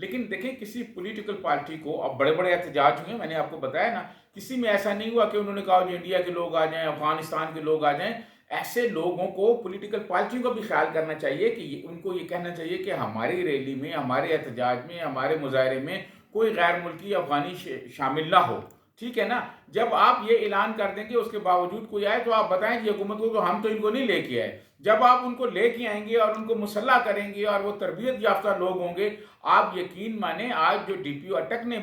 لیکن دیکھیں کسی پولیٹیکل پارٹی کو اب بڑے بڑے احتجاج ہوئے ہیں، میں نے آپ کو بتایا نا، کسی میں ایسا نہیں ہوا کہ انہوں نے کہا جو انڈیا کے لوگ آ جائیں، افغانستان کے لوگ آ جائیں. ایسے لوگوں کو پولیٹیکل پارٹیوں کا بھی خیال کرنا چاہیے کہ ان کو یہ کہنا چاہیے کہ ہماری ریلی میں، ہمارے احتجاج میں، ہمارے مظاہرے میں کوئی غیر ملکی افغانی شامل نہ ہو. ٹھیک ہے نا. جب آپ یہ اعلان کر دیں گے اس کے باوجود کوئی آئے تو آپ بتائیں کہ حکومت کو ہم تو ان کو نہیں لے کے آئے. جب آپ ان کو لے کے آئیں گے اور ان کو مسلح کریں گے اور وہ تربیت یافتہ لوگ ہوں گے، آپ یقین مانیں آج جو ڈی پی او اٹک نے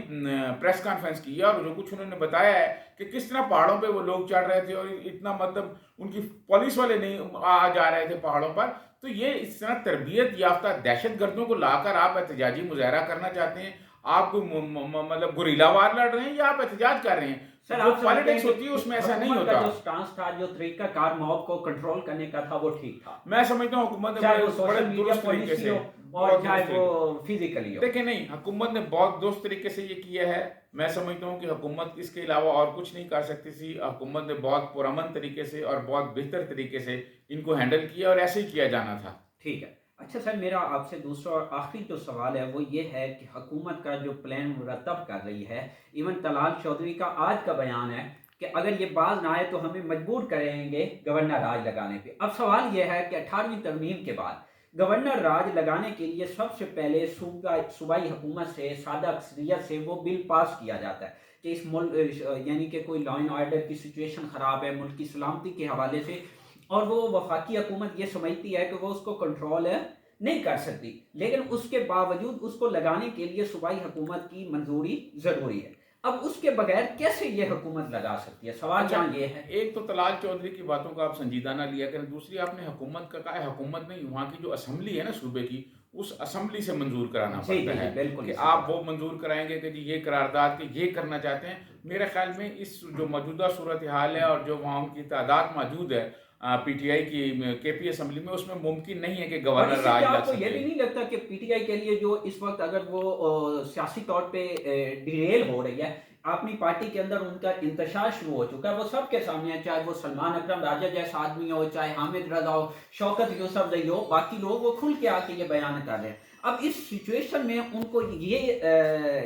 پریس کانفرنس کی ہے اور جو کچھ انہوں نے بتایا ہے کہ کس طرح پہاڑوں پہ وہ لوگ چڑھ رہے تھے اور اتنا مطلب ان کی پولیس والے نہیں آ جا رہے تھے پہاڑوں پر، تو یہ اس طرح تربیت یافتہ دہشت گردوں کو لا کر آپ احتجاجی مظاہرہ کرنا چاہتے ہیں. آپ کو مطلب گوریلا وار لڑ رہے ہیں یا آپ احتجاج کر رہے ہیں. سر جو آپ پالیٹکس ہوتی ہے اس میں ایسا نہیں حکومت کا ہوتا. جو سٹانس تھا، جو طریقہ کار موب کو کنٹرول کرنے کا تھا، وہ ٹھیک تھا. میں سمجھتا ہوں حکومت نے چاہے وہ بڑے سوشل میڈیا درست طریقے پالیسی سے ہو اور چاہے وہ فزیکلی ہو. دیکھیں نہیں، حکومت نے بہت درست طریقے سے یہ کیا ہے. میں سمجھتا ہوں کہ حکومت اس کے علاوہ اور کچھ نہیں کر سکتی تھی. حکومت نے بہت پرامن طریقے سے اور بہت بہتر طریقے سے ان کو ہینڈل کیا اور ایسے ہی کیا جانا تھا. ٹھیک ہے. اچھا سر، میرا آپ سے دوسرا اور آخری جو سوال ہے وہ یہ ہے کہ حکومت کا جو پلان مرتب کر رہی ہے، ایون طلال چودھری کا آج کا بیان ہے کہ اگر یہ باز نہ آئے تو ہمیں مجبور کریں گے گورنر راج لگانے پہ. اب سوال یہ ہے کہ 18ویں ترمیم کے بعد گورنر راج لگانے کے لیے سب سے پہلے صوبائی حکومت سے، سادہ اکثریت سے وہ بل پاس کیا جاتا ہے کہ اس ملک یعنی کہ کوئی لا اینڈ آرڈر کی سچویشن خراب ہے ملک کی سلامتی کے حوالے سے، اور وہ وفاقی حکومت یہ سمجھتی ہے کہ وہ اس کو کنٹرول نہیں کر سکتی، لیکن اس کے باوجود اس کو لگانے کے لیے صوبائی حکومت کی منظوری ضروری ہے. اب اس کے بغیر کیسے یہ حکومت لگا سکتی ہے؟ سوال یہاں یہ ہے. ایک تو طلال چودھری کی باتوں کا آپ سنجیدہ نہ لیا کریں. دوسری آپ نے حکومت کا کہا ہے، حکومت نہیں، وہاں کی جو اسمبلی ہے نا صوبے کی، اس اسمبلی سے منظور کرانا پڑتا ہے بالکل کہ آپ وہ منظور کرائیں گے کہ جی یہ قرارداد کہ یہ کرنا چاہتے ہیں. میرے خیال میں اس جو موجودہ صورتحال ہے اور جو وہاں ان کی تعداد موجود ہے پی ٹی آئی کی کے پی اسمبلی میں، اس میں ممکن نہیں ہے کہ گورنر راج لگ آپ کو سکے. یہ بھی نہیں لگتا کہ پی ٹی آئی کے لیے جو اس وقت اگر وہ سیاسی طور پہ ڈیریل ہو رہی ہے، اپنی پارٹی کے اندر ان کا انتشار شروع ہو چکا ہے، وہ سب کے سامنے ہے، چاہے وہ سلمان اکرم راجہ جیسا آدمی ہو، چاہے حامد رضا ہو، شوکت یوسف زئی ہو، باقی لوگ وہ کھل کے آ کے یہ بیان کر رہے ہیں. اب اس سچویشن میں ان کو یہ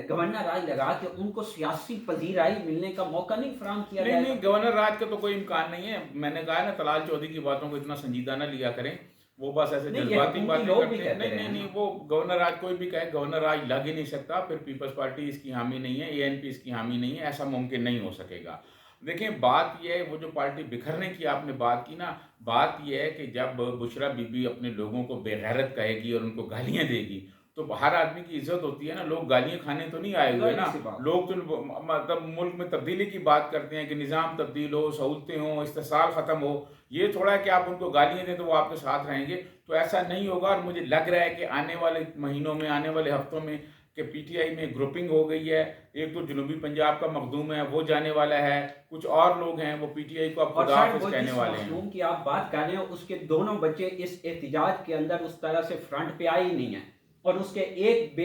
گورنر راج لگا کہ ان کو سیاسی پذیرائی ملنے کا موقع نہیں فراہم کیا جائے. نہیں، گورنر راج کا تو کوئی امکان نہیں ہے. میں نے کہا نا طلال چودھری کی باتوں کو اتنا سنجیدہ نہ لیا کریں، وہ بس ایسے جذباتی باتیں کرتے ہیں. نہیں، وہ گورنر راج کوئی بھی کہے گورنر راج لگ ہی نہیں سکتا. پھر پیپلز پارٹی اس کی حامی نہیں ہے، اے این پی اس کی حامی نہیں ہے، ایسا ممکن نہیں ہو سکے گا. دیکھیں بات یہ ہے، وہ جو پارٹی بکھرنے کی آپ نے بات کی نا، بات یہ ہے کہ جب بشرا بی بی اپنے لوگوں کو بے غیرت کہے گی اور ان کو گالیاں دے گی تو ہر آدمی کی عزت ہوتی ہے نا. لوگ گالیاں کھانے تو نہیں آئے ہوئے نا. لوگ تو مطلب ملک میں تبدیلی کی بات کرتے ہیں کہ نظام تبدیل ہو، سہولتیں ہوں، استحصال ختم ہو. یہ تھوڑا ہے کہ آپ ان کو گالیاں دیں تو وہ آپ کے ساتھ رہیں گے، تو ایسا نہیں ہوگا. اور مجھے لگ رہا ہے کہ آنے والے مہینوں میں، آنے والے ہفتوں میں کہ پی ٹی آئی میں گروپنگ ہو گئی ہے. ایک تو جنوبی پنجاب کا مخدوم ہے، وہ جانے والا ہے. کچھ اور لوگ ہیں وہ پی ٹی آئی کو اب خدا حافظ کہنے والے ہیں. مخدوم کی آپ بات کر رہے ہیں، اس کے دونوں بچے اس احتجاج کے اندر اس طرح سے فرنٹ پہ آئے ہی نہیں ہیں، اور اس کے ایک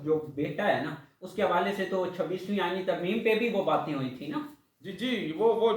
جو بیٹا ہے نا، اس کے حوالے سے تو 26ویں آئینی ترمیم پہ بھی وہ باتیں ہوئی تھی نا. جی وہ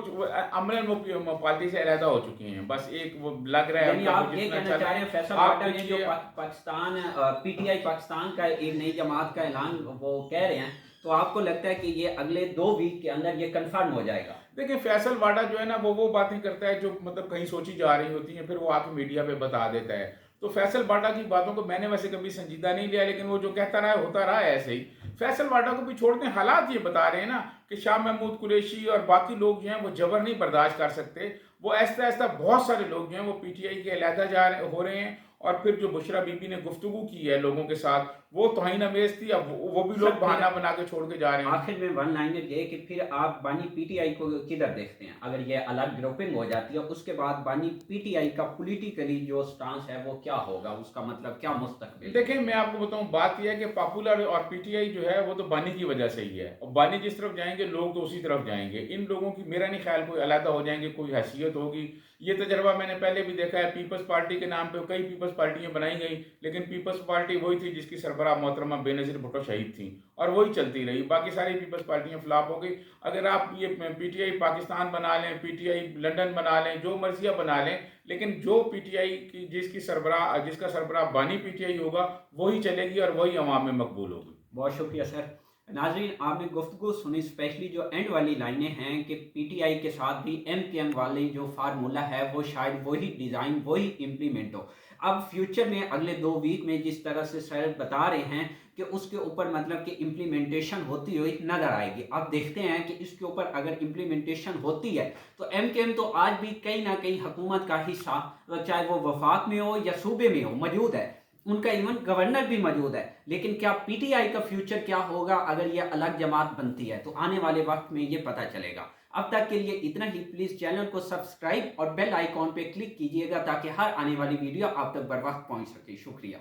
عملاً وہ پارٹی سے علیحدہ ہو چکی ہیں. بس ایک وہ لگ رہا ہے یعنی آپ یہ کہنا چاہ رہے ہیں فیصل واڈا نے جو Pakistan P T I Pakistan کا ایک نئی جماعت کا اعلان وہ کہہ رہے ہیں، تو آپ کو لگتا ہے کہ یہ اگلے 2 ویک کے اندر یہ کنفرم ہو جائے گا؟ دیکھیں فیصل واڈا جو ہے نا وہ باتیں کرتا ہے جو مطلب کہیں سوچی جا رہی ہوتی ہیں، پھر وہ آ کے میڈیا پہ بتا دیتا ہے. تو فیصل واڈا کی باتوں کو میں نے ویسے کبھی سنجیدہ نہیں لیا، لیکن وہ جو کہتا رہا ہے ہوتا رہا ہے ایسے ہی. فیصل واڈا کو بھی چھوڑ دیں، حالات یہ بتا رہے ہیں نا کہ شاہ محمود قریشی اور باقی لوگ جو ہیں وہ جبر نہیں برداشت کر سکتے. وہ ایسا ایسا بہت سارے لوگ جو ہیں وہ پی ٹی آئی کے علیحدہ ہو رہے ہیں. اور پھر جو بشرا بی بی نے گفتگو کی ہے لوگوں کے ساتھ، وہ توہین امیز تھی. اب وہ بھی لوگ بہانہ بنا کے چھوڑ کے جا رہے ہیں. آخر میں ون لائنر یہ کہ پھر آپ بانی پی ٹی آئی کو کدھر دیکھتے ہیں اگر یہ الگ گروپنگ ہو جاتی ہے؟ اس کے بعد بانی پی ٹی آئی کا پولیٹیکلی جو سٹانس ہے وہ کیا ہوگا، اس کا مطلب کیا مستقبل؟ دیکھیں میں آپ کو بتاؤں، بات یہ ہے کہ پاپولر اور پی ٹی آئی جو ہے وہ تو بانی کی وجہ سے ہی ہے، اور بانی جس طرف جائیں گے لوگ تو اسی طرف جائیں گے. ان لوگوں کی میرا نہیں خیال کوئی علیحدہ ہو جائیں گے، کوئی حیثیت ہوگی. یہ تجربہ میں نے پہلے بھی دیکھا ہے، پیپلز پارٹی کے نام پہ کئی پیپلز پارٹیاں بنائی گئیں، لیکن پیپلز پارٹی وہی تھی جس کی سربراہ محترمہ بے نظیر بھٹو شہید تھیں، اور وہی چلتی رہی، باقی ساری پیپلز پارٹیاں فلاپ ہو گئی۔ اگر آپ یہ پی ٹی آئی پاکستان بنا لیں، پی ٹی آئی لنڈن بنا لیں، جو مرضیہ بنا لیں، لیکن جو پی ٹی آئی کی جس کا سربراہ بانی پی ٹی آئی ہوگا وہی چلے گی اور وہی عوام میں مقبول ہوگی۔ بہت شکریہ سر۔ ناظرین، آپ نے گفتگو سنی، اسپیشلی جو اینڈ والی لائنیں ہیں کہ پی ٹی آئی کے ساتھ بھی ایم کے ایم والی جو فارمولہ ہے وہ شاید وہی ڈیزائن وہی امپلیمنٹ ہو۔ اب فیوچر میں اگلے 2 ویک میں جس طرح سے سر بتا رہے ہیں کہ اس کے اوپر مطلب کہ امپلیمنٹیشن ہوتی ہوئی نظر آئے گی۔ اب دیکھتے ہیں کہ اس کے اوپر اگر امپلیمنٹیشن ہوتی ہے تو ایم کے ایم تو آج بھی کہیں نہ کہیں حکومت کا حصہ، چاہے وہ وفاق میں ہو یا صوبے میں ہو، موجود ہے، ان کا ایون گورنر بھی موجود ہے، لیکن کیا پی ٹی آئی کا فیوچر کیا ہوگا اگر یہ الگ جماعت بنتی ہے، تو آنے والے وقت میں یہ پتہ چلے گا۔ اب تک کے لیے اتنا ہی۔ پلیز چینل کو سبسکرائب اور بیل آئیکن پہ کلک کیجئے گا تاکہ ہر آنے والی ویڈیو آپ تک بر وقت پہنچ سکے۔ شکریہ۔